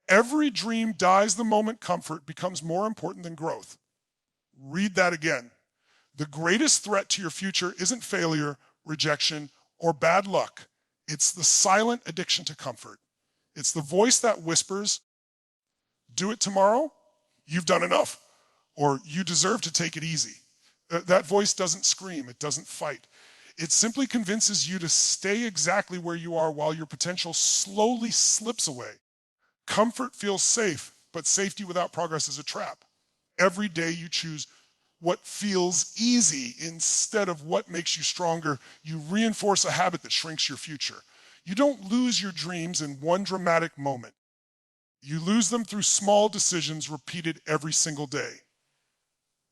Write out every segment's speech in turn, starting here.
Every dream dies the moment comfort becomes more important than growth. Read that again. The greatest threat to your future isn't failure, rejection, or bad luck. It's the silent addiction to comfort. It's the voice that whispers, do it tomorrow, you've done enough, or you deserve to take it easy. That voice doesn't scream, it doesn't fight. It simply convinces you to stay exactly where you are while your potential slowly slips away. Comfort feels safe, but safety without progress is a trap. Every day you choose what feels easy instead of what makes you stronger. You reinforce a habit that shrinks your future. You don't lose your dreams in one dramatic moment. You lose them through small decisions repeated every single day.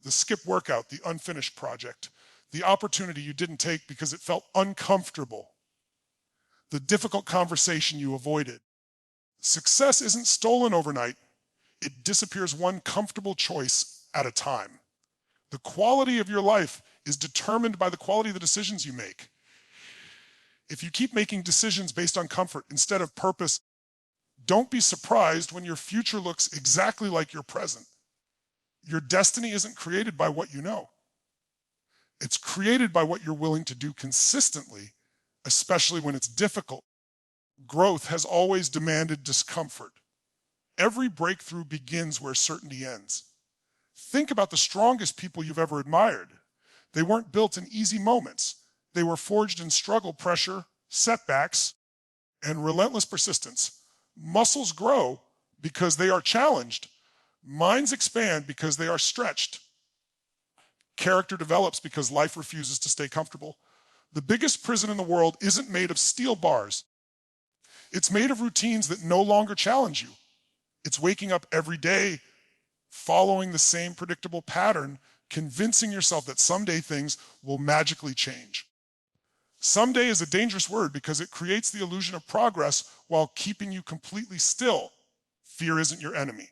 The skip workout, the unfinished project, the opportunity you didn't take because it felt uncomfortable, the difficult conversation you avoided. Success isn't stolen overnight. It disappears one comfortable choice at a time. The quality of your life is determined by the quality of the decisions you make. If you keep making decisions based on comfort instead of purpose, don't be surprised when your future looks exactly like your present. Your destiny isn't created by what you know. It's created by what you're willing to do consistently, especially when it's difficult. Growth has always demanded discomfort. Every breakthrough begins where certainty ends. Think about the strongest people you've ever admired. They weren't built in easy moments. They were forged in struggle, pressure, setbacks, and relentless persistence. Muscles grow because they are challenged. Minds expand because they are stretched. Character develops because life refuses to stay comfortable. The biggest prison in the world isn't made of steel bars. It's made of routines that no longer challenge you. It's waking up every day, following the same predictable pattern, convincing yourself that someday things will magically change. Someday is a dangerous word because it creates the illusion of progress while keeping you completely still. Fear isn't your enemy.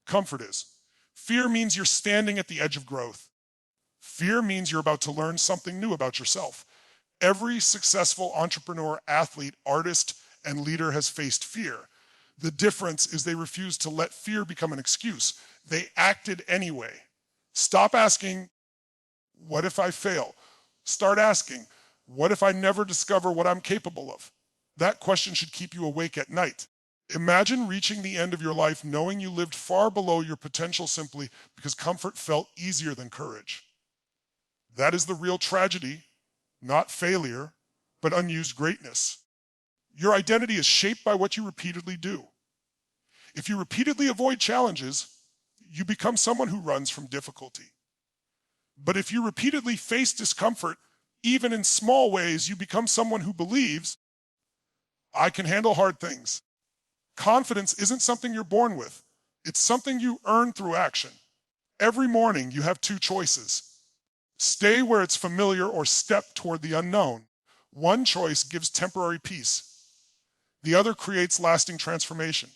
Comfort is. Fear means you're standing at the edge of growth. Fear means you're about to learn something new about yourself. Every successful entrepreneur, athlete, artist, and leader has faced fear. The difference is they refused to let fear become an excuse. They acted anyway. Stop asking, what if I fail? Start asking, what if I never discover what I'm capable of? That question should keep you awake at night. Imagine reaching the end of your life knowing you lived far below your potential simply because comfort felt easier than courage. That is the real tragedy, not failure, but unused greatness. Your identity is shaped by what you repeatedly do. If you repeatedly avoid challenges, you become someone who runs from difficulty. But if you repeatedly face discomfort, even in small ways, you become someone who believes, I can handle hard things. Confidence isn't something you're born with. It's something you earn through action. Every morning, you have two choices. Stay where it's familiar or step toward the unknown. One choice gives temporary peace. The other creates lasting transformation.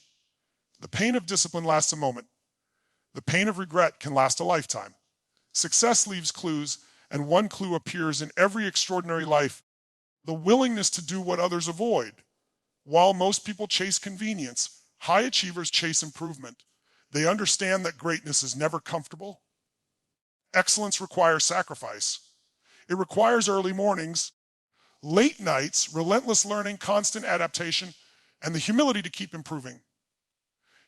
The pain of discipline lasts a moment. The pain of regret can last a lifetime. Success leaves clues, and one clue appears in every extraordinary life: the willingness to do what others avoid. While most people chase convenience, high achievers chase improvement. They understand that greatness is never comfortable. Excellence requires sacrifice. It requires early mornings, late nights, relentless learning, constant adaptation, and the humility to keep improving.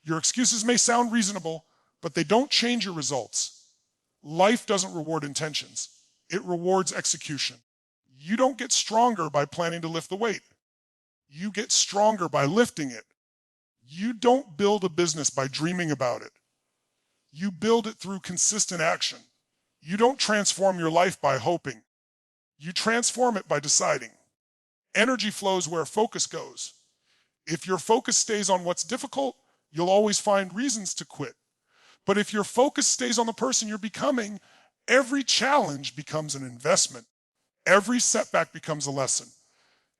Your excuses may sound reasonable, but they don't change your results. Life doesn't reward intentions. It rewards execution. You don't get stronger by planning to lift the weight. You get stronger by lifting it. You don't build a business by dreaming about it. You build it through consistent action. You don't transform your life by hoping. You transform it by deciding. Energy flows where focus goes. If your focus stays on what's difficult, you'll always find reasons to quit. But if your focus stays on the person you're becoming, every challenge becomes an investment. Every setback becomes a lesson.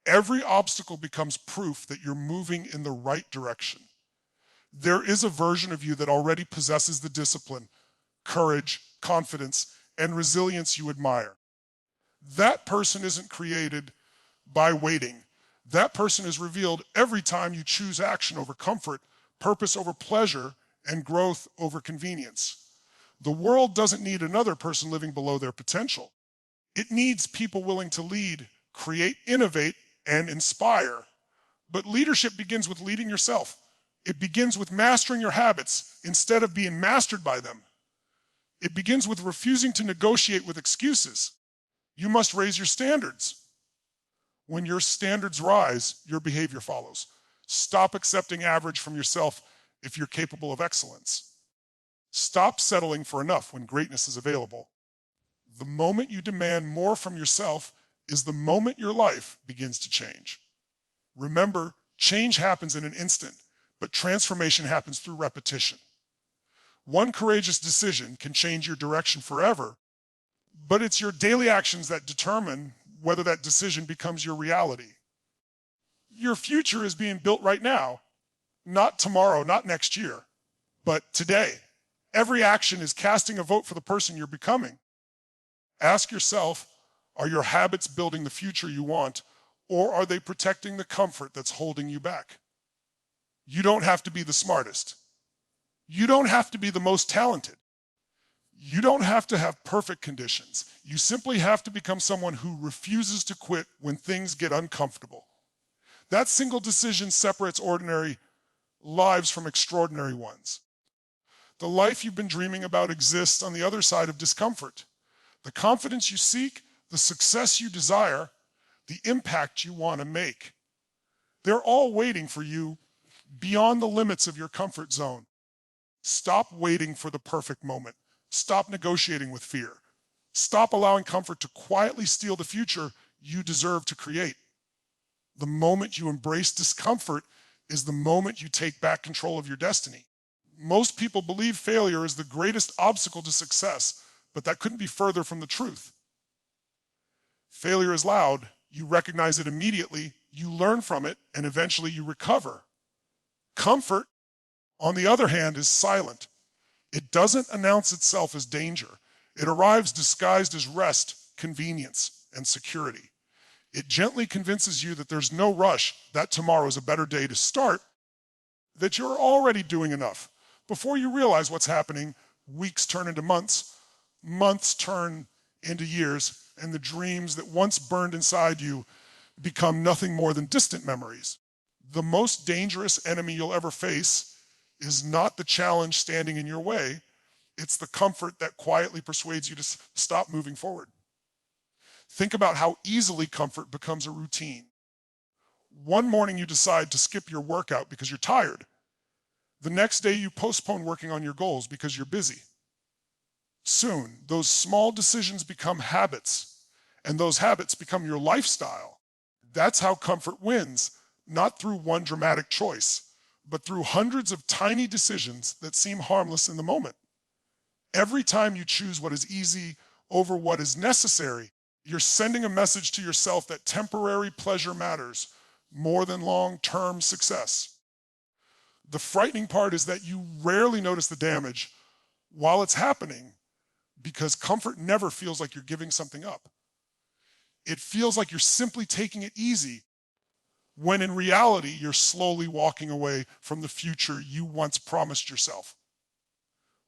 Every obstacle becomes proof that you're moving in the right direction. There is a version of you that already possesses the discipline, courage, confidence, and resilience you admire. That person isn't created by waiting. That person is revealed every time you choose action over comfort, purpose over pleasure, and growth over convenience. The world doesn't need another person living below their potential. It needs people willing to lead, create, innovate, and inspire. But leadership begins with leading yourself. It begins with mastering your habits instead of being mastered by them. It begins with refusing to negotiate with excuses. You must raise your standards. When your standards rise, your behavior follows. Stop accepting average from yourself if you're capable of excellence. Stop settling for enough when greatness is available. The moment you demand more from yourself is the moment your life begins to change. Remember, change happens in an instant, but transformation happens through repetition. One courageous decision can change your direction forever, but it's your daily actions that determine whether that decision becomes your reality. Your future is being built right now, not tomorrow, not next year, but today. Every action is casting a vote for the person you're becoming. Ask yourself, are your habits building the future you want, or are they protecting the comfort that's holding you back? You don't have to be the smartest. You don't have to be the most talented. You don't have to have perfect conditions. You simply have to become someone who refuses to quit when things get uncomfortable. That single decision separates ordinary lives from extraordinary ones. The life you've been dreaming about exists on the other side of discomfort. The confidence you seek, the success you desire, the impact you want to make. They're all waiting for you beyond the limits of your comfort zone. Stop waiting for the perfect moment. Stop negotiating with fear. Stop allowing comfort to quietly steal the future you deserve to create. The moment you embrace discomfort is the moment you take back control of your destiny. Most people believe failure is the greatest obstacle to success, but that couldn't be further from the truth. Failure is loud. You recognize it immediately, you learn from it, and eventually you recover. Comfort, on the other hand, is silent. It doesn't announce itself as danger. It arrives disguised as rest, convenience, and security. It gently convinces you that there's no rush, that tomorrow is a better day to start, that you're already doing enough. Before you realize what's happening, weeks turn into months, months turn into years, and the dreams that once burned inside you become nothing more than distant memories. The most dangerous enemy you'll ever face is not the challenge standing in your way, it's the comfort that quietly persuades you to stop moving forward. Think about how easily comfort becomes a routine. One morning you decide to skip your workout because you're tired. The next day you postpone working on your goals because you're busy. Soon, those small decisions become habits, and those habits become your lifestyle. That's how comfort wins, not through one dramatic choice, but through hundreds of tiny decisions that seem harmless in the moment. Every time you choose what is easy over what is necessary, you're sending a message to yourself that temporary pleasure matters more than long-term success. The frightening part is that you rarely notice the damage while it's happening, because comfort never feels like you're giving something up. It feels like you're simply taking it easy, when in reality, you're slowly walking away from the future you once promised yourself.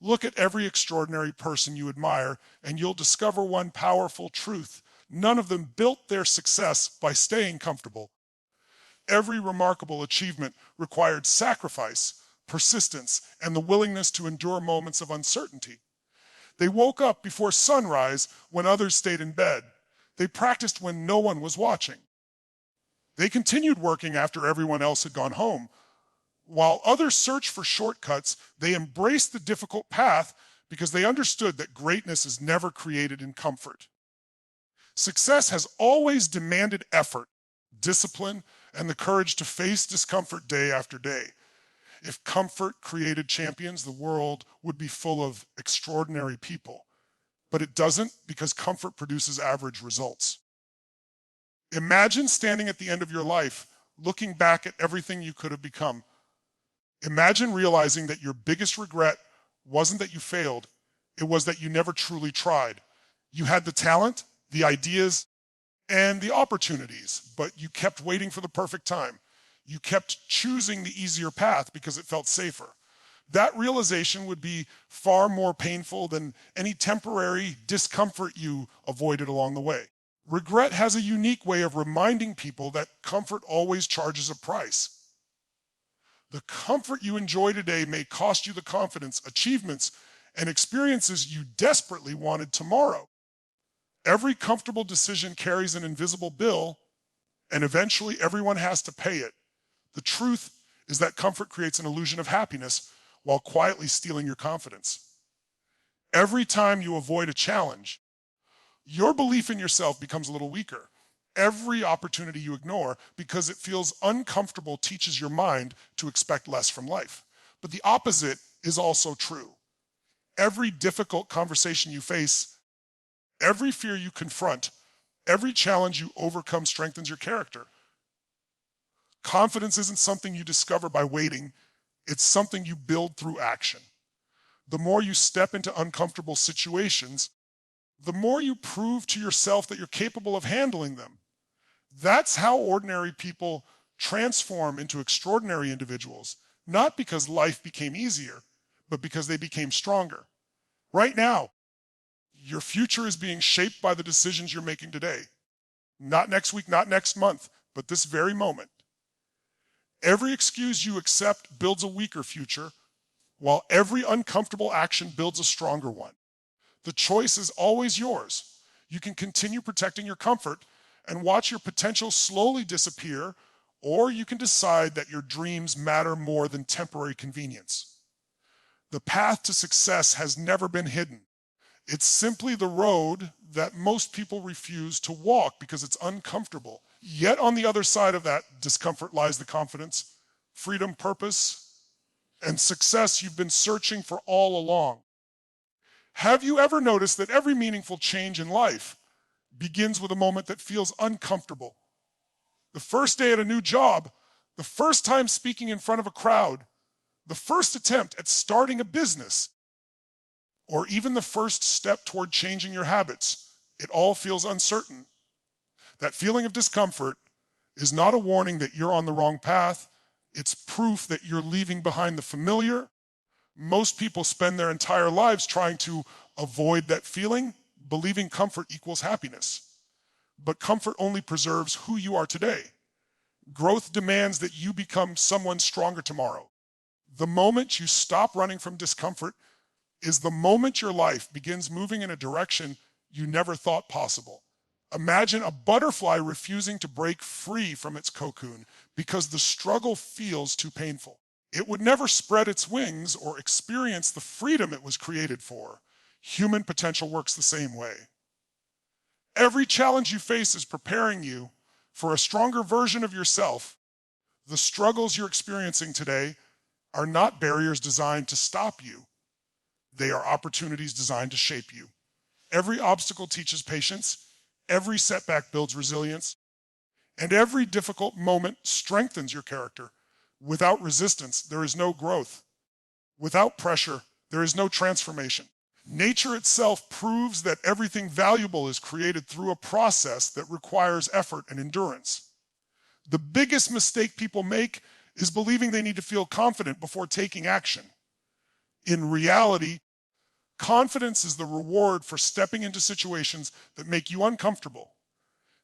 Look at every extraordinary person you admire, and you'll discover one powerful truth. None of them built their success by staying comfortable. Every remarkable achievement required sacrifice, persistence, and the willingness to endure moments of uncertainty. They woke up before sunrise when others stayed in bed. They practiced when no one was watching. They continued working after everyone else had gone home. While others searched for shortcuts, they embraced the difficult path because they understood that greatness is never created in comfort. Success has always demanded effort, discipline, and the courage to face discomfort day after day. If comfort created champions, the world would be full of extraordinary people. But it doesn't, because comfort produces average results. Imagine standing at the end of your life, looking back at everything you could have become. Imagine realizing that your biggest regret wasn't that you failed, it was that you never truly tried. You had the talent, the ideas, and the opportunities, but you kept waiting for the perfect time. You kept choosing the easier path because it felt safer. That realization would be far more painful than any temporary discomfort you avoided along the way. Regret has a unique way of reminding people that comfort always charges a price. The comfort you enjoy today may cost you the confidence, achievements, and experiences you desperately wanted tomorrow. Every comfortable decision carries an invisible bill, and eventually everyone has to pay it. The truth is that comfort creates an illusion of happiness while quietly stealing your confidence. Every time you avoid a challenge, your belief in yourself becomes a little weaker. Every opportunity you ignore because it feels uncomfortable teaches your mind to expect less from life. But the opposite is also true. Every difficult conversation you face, every fear you confront, every challenge you overcome strengthens your character. Confidence isn't something you discover by waiting. It's something you build through action. The more you step into uncomfortable situations, the more you prove to yourself that you're capable of handling them. That's how ordinary people transform into extraordinary individuals, not because life became easier, but because they became stronger. Right now, your future is being shaped by the decisions you're making today. Not next week, not next month, but this very moment. Every excuse you accept builds a weaker future, while every uncomfortable action builds a stronger one. The choice is always yours. You can continue protecting your comfort and watch your potential slowly disappear, or you can decide that your dreams matter more than temporary convenience. The path to success has never been hidden. It's simply the road that most people refuse to walk because it's uncomfortable. Yet on the other side of that discomfort lies the confidence, freedom, purpose, and success you've been searching for all along. Have you ever noticed that every meaningful change in life begins with a moment that feels uncomfortable? The first day at a new job, the first time speaking in front of a crowd, the first attempt at starting a business, or even the first step toward changing your habits. It all feels uncertain. That feeling of discomfort is not a warning that you're on the wrong path. It's proof that you're leaving behind the familiar. Most people spend their entire lives trying to avoid that feeling, believing comfort equals happiness. But comfort only preserves who you are today. Growth demands that you become someone stronger tomorrow. The moment you stop running from discomfort is the moment your life begins moving in a direction you never thought possible. Imagine a butterfly refusing to break free from its cocoon because the struggle feels too painful. It would never spread its wings or experience the freedom it was created for. Human potential works the same way. Every challenge you face is preparing you for a stronger version of yourself. The struggles you're experiencing today are not barriers designed to stop you. They are opportunities designed to shape you. Every obstacle teaches patience, every setback builds resilience, and every difficult moment strengthens your character. Without resistance, there is no growth. Without pressure, there is no transformation. Nature itself proves that everything valuable is created through a process that requires effort and endurance. The biggest mistake people make is believing they need to feel confident before taking action. In reality, confidence is the reward for stepping into situations that make you uncomfortable.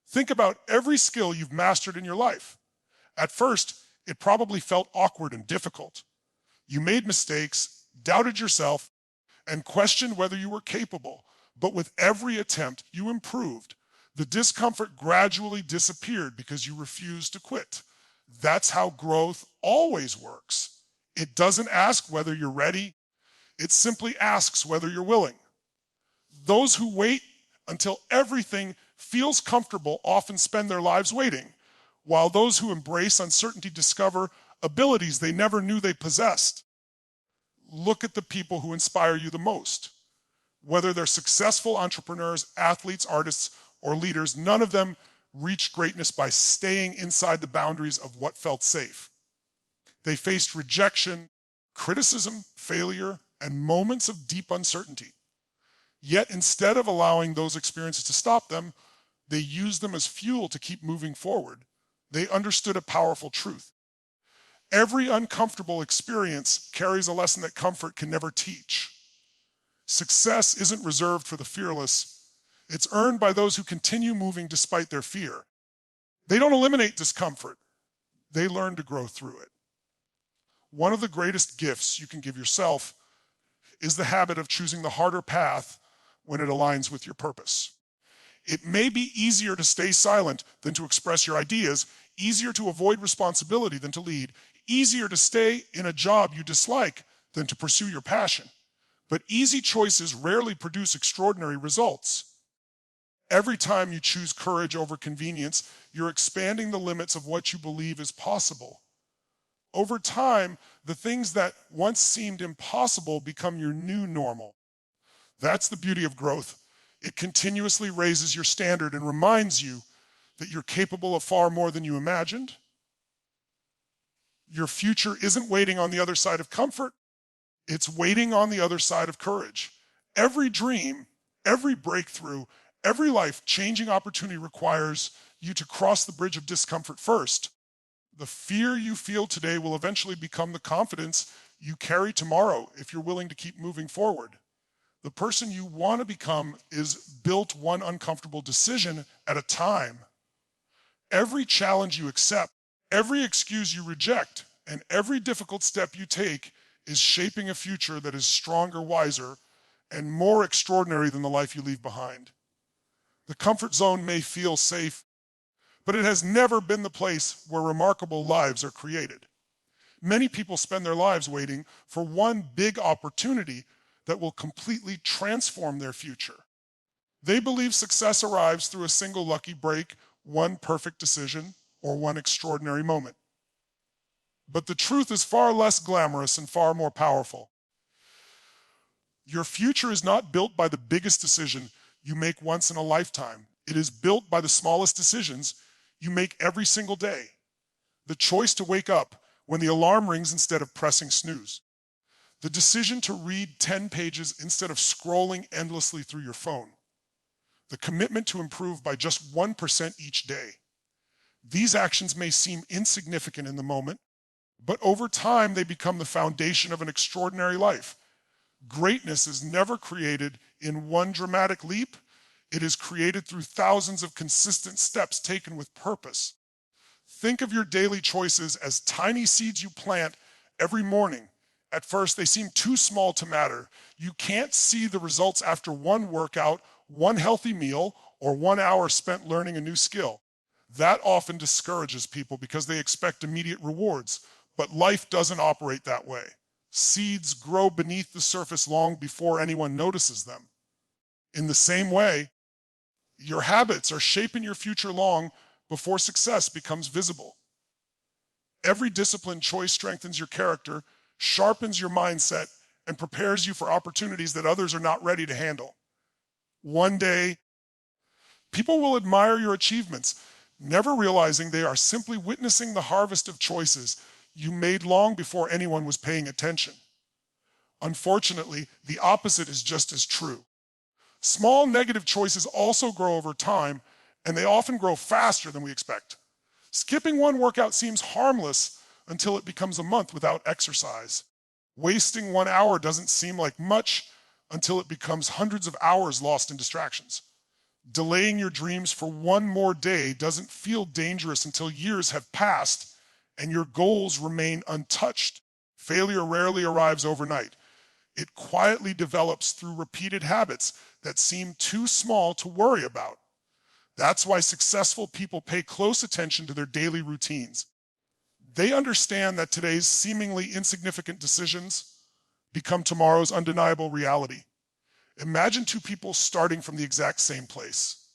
Think about every skill you've mastered in your life. At first, it probably felt awkward and difficult. You made mistakes, doubted yourself, and questioned whether you were capable. But with every attempt, you improved. The discomfort gradually disappeared because you refused to quit. That's how growth always works. It doesn't ask whether you're ready. It simply asks whether you're willing. Those who wait until everything feels comfortable often spend their lives waiting, while those who embrace uncertainty discover abilities they never knew they possessed. Look at the people who inspire you the most. Whether they're successful entrepreneurs, athletes, artists, or leaders, none of them reached greatness by staying inside the boundaries of what felt safe. They faced rejection, criticism, failure, and moments of deep uncertainty. Yet instead of allowing those experiences to stop them, They used them as fuel to keep moving forward. They understood a powerful truth. Every uncomfortable experience carries a lesson that comfort can never teach. Success isn't reserved for the fearless. It's earned by those who continue moving despite their fear. They don't eliminate discomfort. They learn to grow through it. One of the greatest gifts you can give yourself is the habit of choosing the harder path when it aligns with your purpose. It may be easier to stay silent than to express your ideas, easier to avoid responsibility than to lead, easier to stay in a job you dislike than to pursue your passion. But easy choices rarely produce extraordinary results. Every time you choose courage over convenience, you're expanding the limits of what you believe is possible. Over time, the things that once seemed impossible become your new normal. That's the beauty of growth. It continuously raises your standard and reminds you that you're capable of far more than you imagined. Your future isn't waiting on the other side of comfort. It's waiting on the other side of courage. Every dream, every breakthrough, every life-changing opportunity requires you to cross the bridge of discomfort first. The fear you feel today will eventually become the confidence you carry tomorrow if you're willing to keep moving forward. The person you want to become is built one uncomfortable decision at a time. Every challenge you accept, every excuse you reject, and every difficult step you take is shaping a future that is stronger, wiser, and more extraordinary than the life you leave behind. The comfort zone may feel safe, but it has never been the place where remarkable lives are created. Many people spend their lives waiting for one big opportunity that will completely transform their future. They believe success arrives through a single lucky break, one perfect decision, or one extraordinary moment. But the truth is far less glamorous and far more powerful. Your future is not built by the biggest decision you make once in a lifetime. It is built by the smallest decisions you make every single day. The choice to wake up when the alarm rings instead of pressing snooze. The decision to read 10 pages instead of scrolling endlessly through your phone. The commitment to improve by just 1% each day. These actions may seem insignificant in the moment, but over time they become the foundation of an extraordinary life. Greatness is never created in one dramatic leap. It is created through thousands of consistent steps taken with purpose. Think of your daily choices as tiny seeds you plant every morning. At first, they seem too small to matter. You can't see the results after one workout, one healthy meal, or 1 hour spent learning a new skill. That often discourages people because they expect immediate rewards. But life doesn't operate that way. Seeds grow beneath the surface long before anyone notices them. In the same way, your habits are shaping your future long before success becomes visible. Every disciplined choice strengthens your character, sharpens your mindset, and prepares you for opportunities that others are not ready to handle. One day, people will admire your achievements, never realizing they are simply witnessing the harvest of choices you made long before anyone was paying attention. Unfortunately, the opposite is just as true. Small negative choices also grow over time, and they often grow faster than we expect. Skipping one workout seems harmless until it becomes a month without exercise. Wasting 1 hour doesn't seem like much until it becomes hundreds of hours lost in distractions. Delaying your dreams for one more day doesn't feel dangerous until years have passed and your goals remain untouched. Failure rarely arrives overnight. It quietly develops through repeated habits that seem too small to worry about. That's why successful people pay close attention to their daily routines. They understand that today's seemingly insignificant decisions become tomorrow's undeniable reality. Imagine two people starting from the exact same place.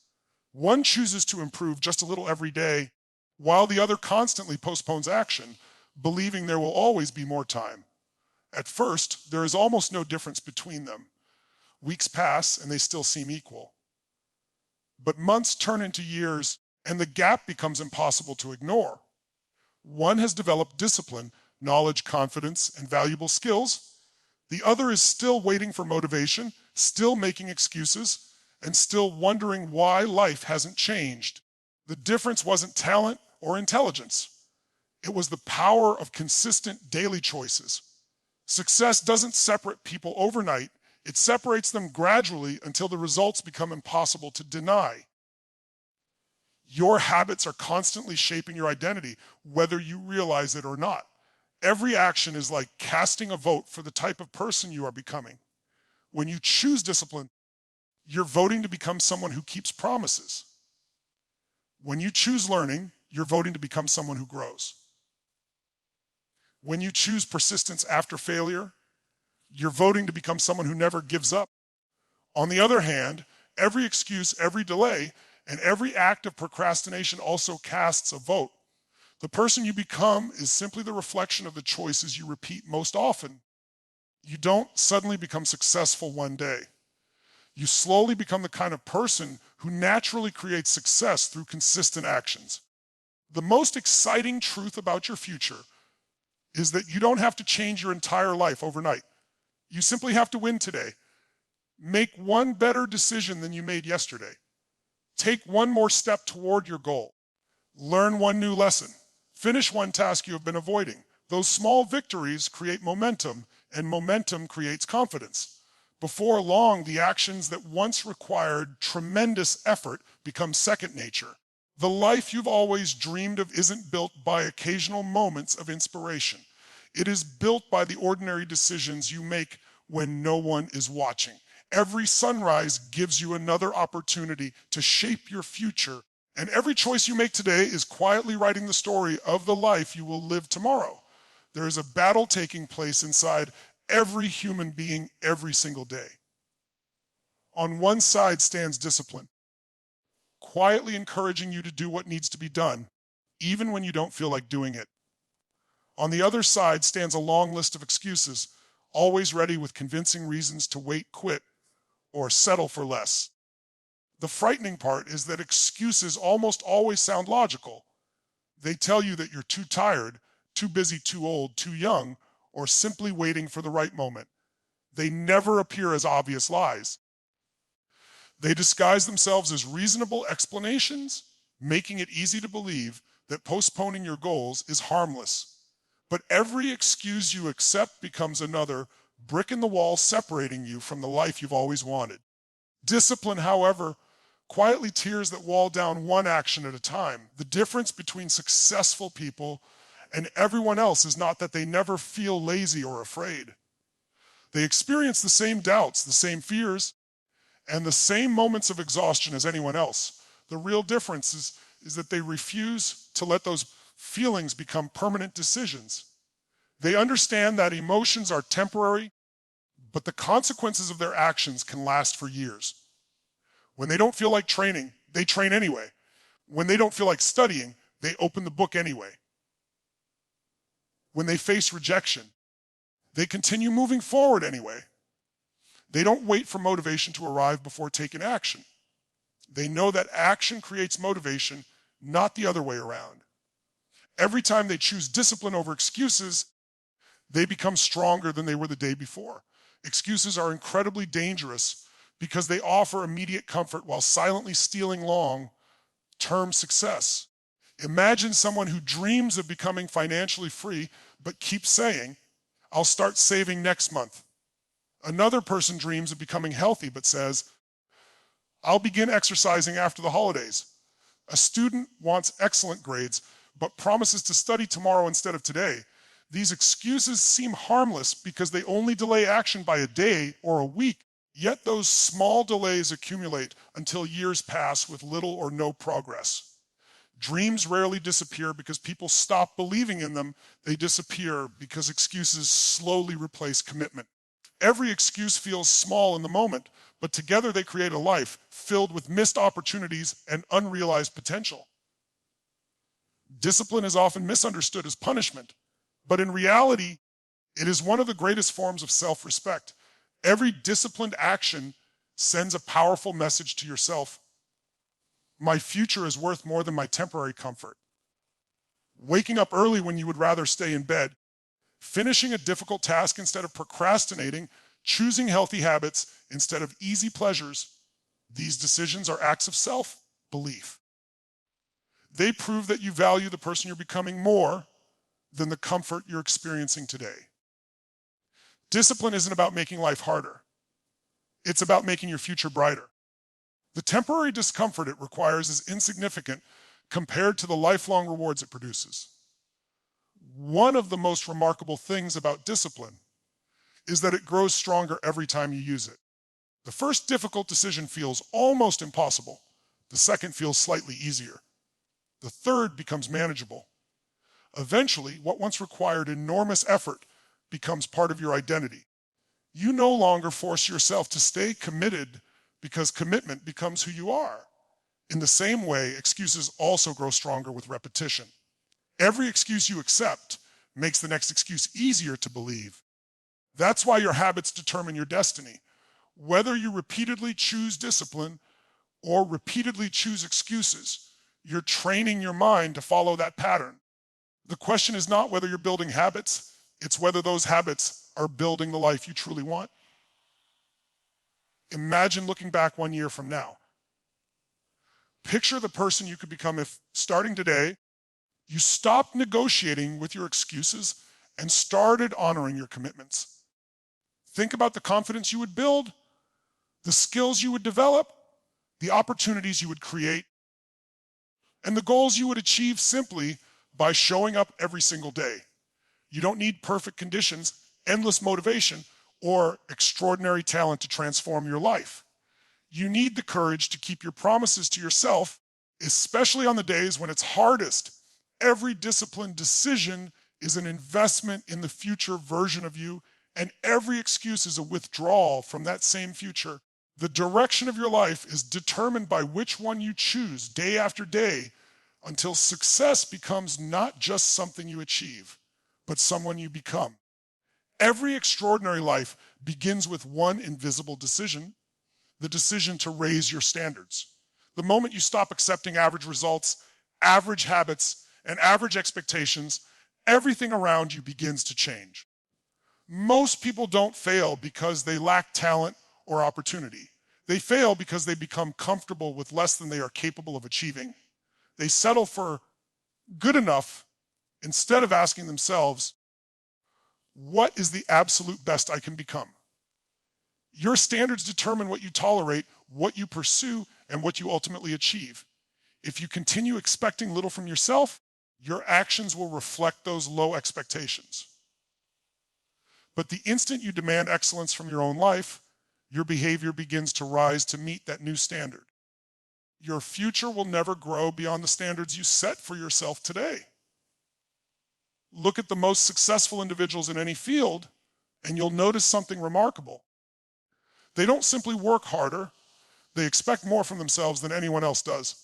One chooses to improve just a little every day, while the other constantly postpones action, believing there will always be more time. At first, there is almost no difference between them. Weeks pass and they still seem equal. But months turn into years and the gap becomes impossible to ignore. One has developed discipline, knowledge, confidence, and valuable skills. The other is still waiting for motivation, still making excuses, and still wondering why life hasn't changed. The difference wasn't talent or intelligence. It was the power of consistent daily choices. Success doesn't separate people overnight. It separates them gradually until the results become impossible to deny. Your habits are constantly shaping your identity, whether you realize it or not. Every action is like casting a vote for the type of person you are becoming. When you choose discipline, you're voting to become someone who keeps promises. When you choose learning, you're voting to become someone who grows. When you choose persistence after failure, you're voting to become someone who never gives up. On the other hand, every excuse, every delay, and every act of procrastination also casts a vote. The person you become is simply the reflection of the choices you repeat most often. You don't suddenly become successful one day. You slowly become the kind of person who naturally creates success through consistent actions. The most exciting truth about your future is that you don't have to change your entire life overnight. You simply have to win today. Make one better decision than you made yesterday. Take one more step toward your goal. Learn one new lesson. Finish one task you have been avoiding. Those small victories create momentum, and momentum creates confidence. Before long, the actions that once required tremendous effort become second nature. The life you've always dreamed of isn't built by occasional moments of inspiration. It is built by the ordinary decisions you make when no one is watching. Every sunrise gives you another opportunity to shape your future, and every choice you make today is quietly writing the story of the life you will live tomorrow. There is a battle taking place inside every human being every single day. On one side stands discipline, quietly encouraging you to do what needs to be done, even when you don't feel like doing it. On the other side stands a long list of excuses, always ready with convincing reasons to wait, quit, or settle for less. The frightening part is that excuses almost always sound logical. They tell you that you're too tired, too busy, too old, too young, or simply waiting for the right moment. They never appear as obvious lies. They disguise themselves as reasonable explanations, making it easy to believe that postponing your goals is harmless. But every excuse you accept becomes another brick in the wall separating you from the life you've always wanted. Discipline, however, quietly tears that wall down one action at a time. The difference between successful people and everyone else is not that they never feel lazy or afraid. They experience the same doubts, the same fears, and the same moments of exhaustion as anyone else. The real difference is that they refuse to let those feelings become permanent decisions. They understand that emotions are temporary, but the consequences of their actions can last for years. When they don't feel like training, they train anyway. When they don't feel like studying, they open the book anyway. When they face rejection, they continue moving forward anyway. They don't wait for motivation to arrive before taking action. They know that action creates motivation, not the other way around. Every time they choose discipline over excuses, they become stronger than they were the day before. Excuses are incredibly dangerous because they offer immediate comfort while silently stealing long-term success. Imagine someone who dreams of becoming financially free but keeps saying, "I'll start saving next month." Another person dreams of becoming healthy but says, "I'll begin exercising after the holidays." A student wants excellent grades but promises to study tomorrow instead of today. These excuses seem harmless because they only delay action by a day or a week, yet those small delays accumulate until years pass with little or no progress. Dreams rarely disappear because people stop believing in them. They disappear because excuses slowly replace commitment. Every excuse feels small in the moment, but together they create a life filled with missed opportunities and unrealized potential. Discipline is often misunderstood as punishment, but in reality, it is one of the greatest forms of self-respect. Every disciplined action sends a powerful message to yourself. My future is worth more than my temporary comfort. Waking up early when you would rather stay in bed, finishing a difficult task instead of procrastinating, choosing healthy habits instead of easy pleasures. These decisions are acts of self-belief. They prove that you value the person you're becoming more than the comfort you're experiencing today. Discipline isn't about making life harder. It's about making your future brighter. The temporary discomfort it requires is insignificant compared to the lifelong rewards it produces. One of the most remarkable things about discipline is that it grows stronger every time you use it. The first difficult decision feels almost impossible. The second feels slightly easier. The third becomes manageable. Eventually, what once required enormous effort becomes part of your identity. You no longer force yourself to stay committed because commitment becomes who you are. In the same way, excuses also grow stronger with repetition. Every excuse you accept makes the next excuse easier to believe. That's why your habits determine your destiny. Whether you repeatedly choose discipline or repeatedly choose excuses, you're training your mind to follow that pattern. The question is not whether you're building habits, it's whether those habits are building the life you truly want. Imagine looking back 1 year from now. Picture the person you could become if, starting today, you stopped negotiating with your excuses and started honoring your commitments. Think about the confidence you would build, the skills you would develop, the opportunities you would create, and the goals you would achieve simply by showing up every single day. You don't need perfect conditions, endless motivation, or extraordinary talent to transform your life. You need the courage to keep your promises to yourself, especially on the days when it's hardest. Every disciplined decision is an investment in the future version of you, and every excuse is a withdrawal from that same future. The direction of your life is determined by which one you choose day after day until success becomes not just something you achieve, but someone you become. Every extraordinary life begins with one invisible decision, the decision to raise your standards. The moment you stop accepting average results, average habits, and average expectations, everything around you begins to change. Most people don't fail because they lack talent or opportunity. They fail because they become comfortable with less than they are capable of achieving. They settle for good enough instead of asking themselves, what is the absolute best I can become? Your standards determine what you tolerate, what you pursue, and what you ultimately achieve. If you continue expecting little from yourself, your actions will reflect those low expectations. But the instant you demand excellence from your own life, your behavior begins to rise to meet that new standard. Your future will never grow beyond the standards you set for yourself today. Look at the most successful individuals in any field, and you'll notice something remarkable. They don't simply work harder, they expect more from themselves than anyone else does.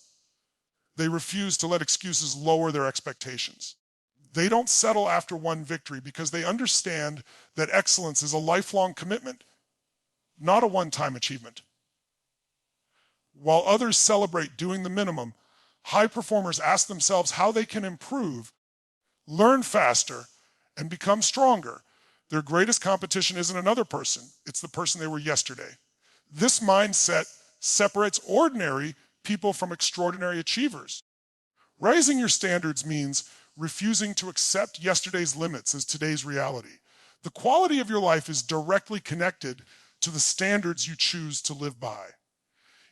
They refuse to let excuses lower their expectations. They don't settle after one victory because they understand that excellence is a lifelong commitment, not a one-time achievement. While others celebrate doing the minimum, high performers ask themselves how they can improve, learn faster, and become stronger. Their greatest competition isn't another person, it's the person they were yesterday. This mindset separates ordinary people from extraordinary achievers. Raising your standards means refusing to accept yesterday's limits as today's reality. The quality of your life is directly connected to the standards you choose to live by.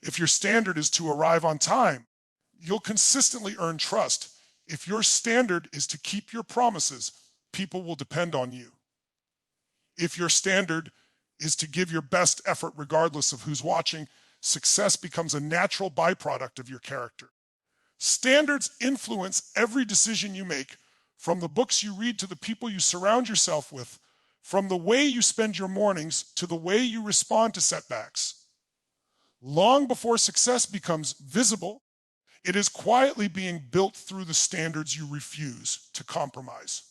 If your standard is to arrive on time, you'll consistently earn trust. If your standard is to keep your promises, people will depend on you. If your standard is to give your best effort regardless of who's watching, success becomes a natural byproduct of your character. Standards influence every decision you make, from the books you read to the people you surround yourself with, from the way you spend your mornings to the way you respond to setbacks. Long before success becomes visible, it is quietly being built through the standards you refuse to compromise.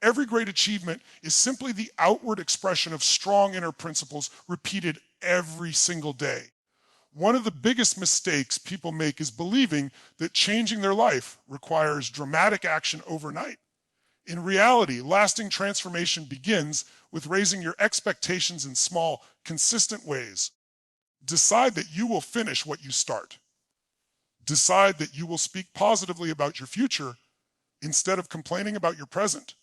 Every great achievement is simply the outward expression of strong inner principles repeated every single day. One of the biggest mistakes people make is believing that changing their life requires dramatic action overnight. In reality, lasting transformation begins with raising your expectations in small, consistent ways. Decide that you will finish what you start. Decide that you will speak positively about your future instead of complaining about your present.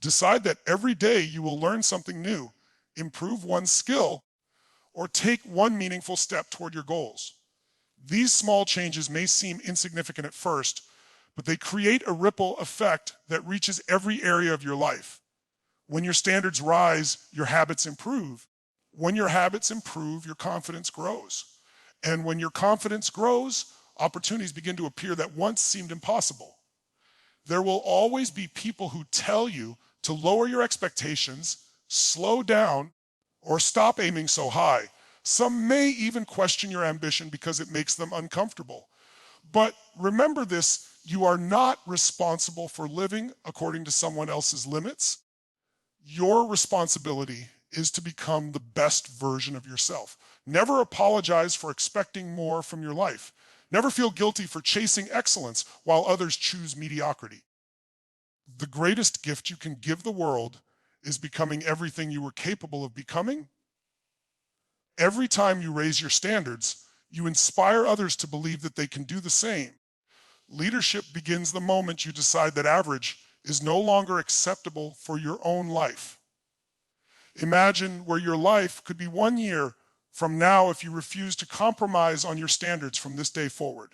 Decide that every day you will learn something new, improve one skill, or take one meaningful step toward your goals. These small changes may seem insignificant at first, but they create a ripple effect that reaches every area of your life. When your standards rise, your habits improve. When your habits improve, your confidence grows. And when your confidence grows, opportunities begin to appear that once seemed impossible. There will always be people who tell you to lower your expectations, slow down, or stop aiming so high. Some may even question your ambition because it makes them uncomfortable. But remember this, you are not responsible for living according to someone else's limits. Your responsibility is to become the best version of yourself. Never apologize for expecting more from your life. Never feel guilty for chasing excellence while others choose mediocrity. The greatest gift you can give the world is becoming everything you were capable of becoming. Every time you raise your standards, you inspire others to believe that they can do the same. Leadership begins the moment you decide that average is no longer acceptable for your own life. Imagine where your life could be 1 year from now if you refuse to compromise on your standards from this day forward.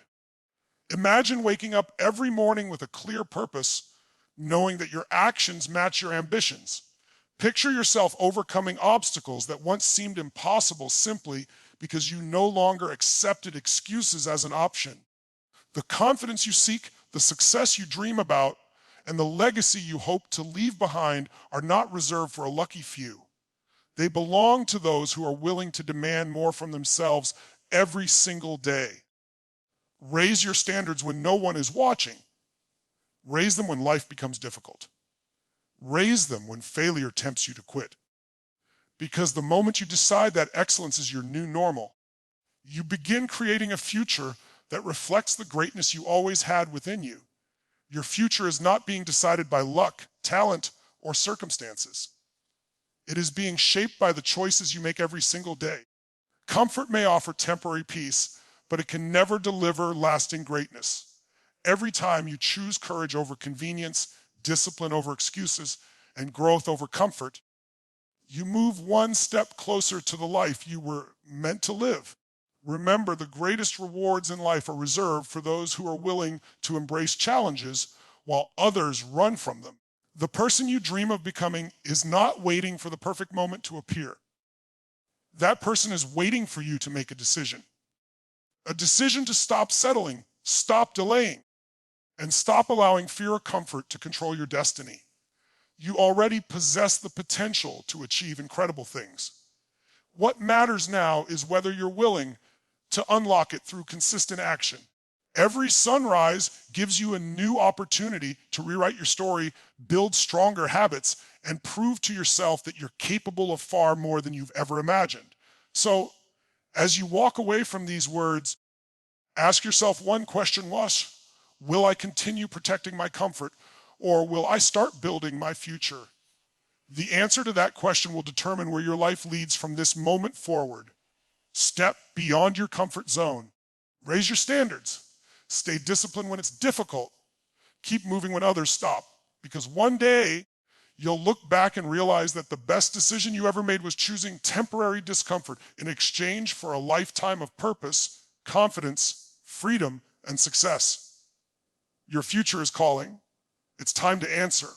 Imagine waking up every morning with a clear purpose, knowing that your actions match your ambitions. Picture yourself overcoming obstacles that once seemed impossible simply because you no longer accepted excuses as an option. The confidence you seek, the success you dream about, and the legacy you hope to leave behind are not reserved for a lucky few. They belong to those who are willing to demand more from themselves every single day. Raise your standards when no one is watching. Raise them when life becomes difficult. Raise them when failure tempts you to quit. Because the moment you decide that excellence is your new normal, you begin creating a future that reflects the greatness you always had within you. Your future is not being decided by luck, talent, or circumstances. It is being shaped by the choices you make every single day. Comfort may offer temporary peace, but it can never deliver lasting greatness. Every time you choose courage over convenience, discipline over excuses, and growth over comfort, you move one step closer to the life you were meant to live. Remember, the greatest rewards in life are reserved for those who are willing to embrace challenges while others run from them. The person you dream of becoming is not waiting for the perfect moment to appear. That person is waiting for you to make a decision. A decision to stop settling, stop delaying, and stop allowing fear or comfort to control your destiny. You already possess the potential to achieve incredible things. What matters now is whether you're willing to unlock it through consistent action. Every sunrise gives you a new opportunity to rewrite your story, build stronger habits, and prove to yourself that you're capable of far more than you've ever imagined. So, as you walk away from these words, ask yourself one question, Lush. Will I continue protecting my comfort, or will I start building my future? The answer to that question will determine where your life leads from this moment forward. Step beyond your comfort zone. Raise your standards. Stay disciplined when it's difficult. Keep moving when others stop. Because one day, you'll look back and realize that the best decision you ever made was choosing temporary discomfort in exchange for a lifetime of purpose, confidence, freedom, and success. Your future is calling. It's time to answer.